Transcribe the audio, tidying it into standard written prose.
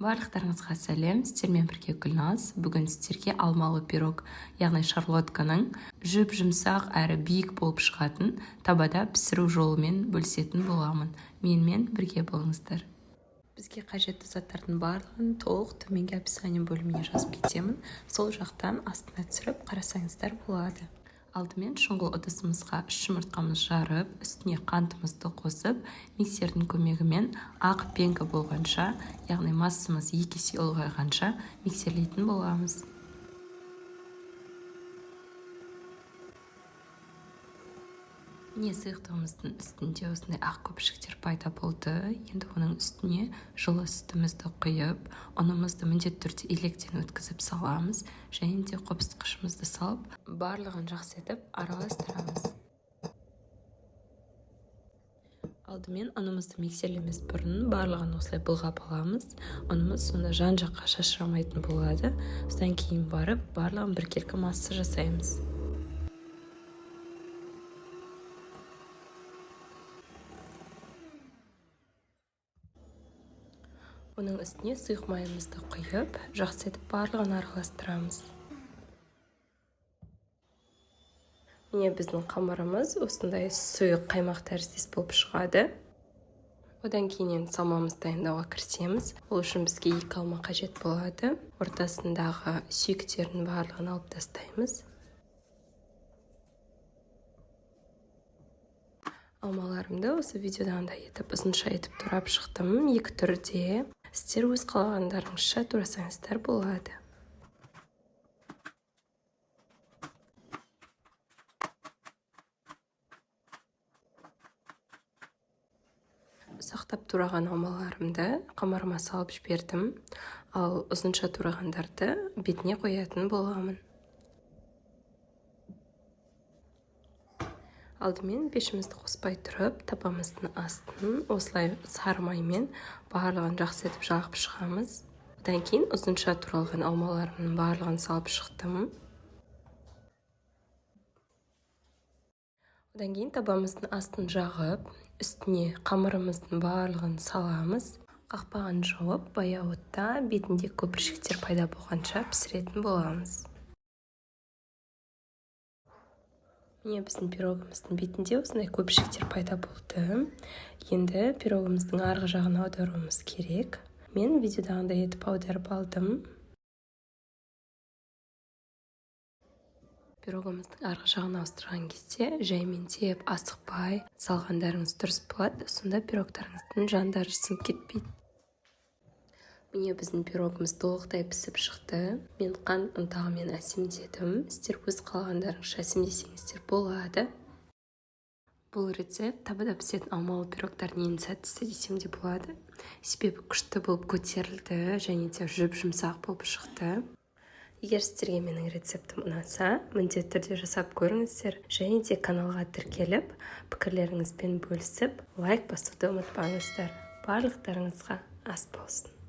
Барлықтарыңызға сәлем, сіздермен бірге Гүлназ. Бүгін сіздерге алмалы пирог, яғни шарлотканың жүп-жұмсақ әрі биік болып шығатын табада пісіру жолымен бөлісетін боламын. Менімен бірге болыңыздар. Бізге қажетті заттардың барлығын толық төменгі описание бөліміне жазып кетемін. Сол жақтан астына түсіріп қарасаңыздар болады. Алдымен шұңғыл ыдысымызға 3 жұмыртқамыз жарып, үстіне қантымызды қосып, миксердің көмегімен ақ пенка болғанша, яғни массамыз 2 есе ұлғайғанша миксерлейтін боламыз. Міне сұйықтығымыздың үстінде осындай ақ көпіршіктер пайда болды. Енді оның үстіне жылы сүтімізді құйып, ұнымызды міндетті түрде електен өткізіп саламыз, және де қопсытқышымызды салып, барлығын жақсы етіп араластырамыз. Алдымен ұнымызды миксерлемес бұрын барлығын осылай былғап аламыз. Ұнымыз сонда жан-жаққа шашырамайтын болады. Содан кейін барып, барлығын біркелкі масса жасаймыз. Оның үстіне сұйық майымызды құйып, жақсы етіп барлығын араластырамыз. Міне біздің қамырымыз осындай сұйық қаймақ тәріздес болып шығады. Одан кейін салмамызды дайындауға кірісеміз. Ол үшін бізге 2 алма қажет болады. Ортасындағы сүйектердің барлығын алып тастаймыз. Алмаларымды осы видеодағындай етіп ұзынша етіп турап шықтым. 2 түрде. Сіздер өз қалағандарыңызша турасаңыздар болады. Ұсақтап тураған алмаларымды қамырыма салып жібердім, ал ұзынша турағандарды бетіне қоятын боламын. Алдымен пешімізді қоспай тұрып, табамыздың астын осылай сары маймен барлығын жақсы етіп жағып шығамыз. Одан кейін ұзынша туралған алмаларымның барлығын салып шықтым. Одан кейін табамыздың астын жағып, үстіне қамырымыздың барлығын саламыз. Қақпағын жауып, баяу отта бетінде көпіршіктер пайда болғанша пісіретін боламыз. Міне біздің пирогымыздың бетінде осындай көпіршіктер пайда болды. Енді пирогымыздың арғы жағына аударуымыз керек. Мен видеодағындай етіп аударып алдым. Пирогымыздың арғы жағына ауыстырған кезде жаймен теп, асықпай салғандарыңыз дұрыс болады. Сонда пирогтарыңыздың жандары сынып кетпейді. Міне біздің пирогымыз толықтай пісіп шықты. Мен қант ұнтағымен әсемдедім. Сіздер өз қалағандарыңызша әсемдесеңіздер болады. Бұл рецепт табада пісетін алмалы пирогтардың ең сәттісі десем де болады. Себебі күшті болып көтерілді, және де жүп-жұмсақ болып шықты. Егер сіздерге менің рецептім ұнаса, міндетті түрде жасап көріңіздер, және де каналға тіркеліп, пікірлеріңізбен бөлісіп, лайк басуды ұмытпаңыздар. Барлықтарыңызға ас болсын.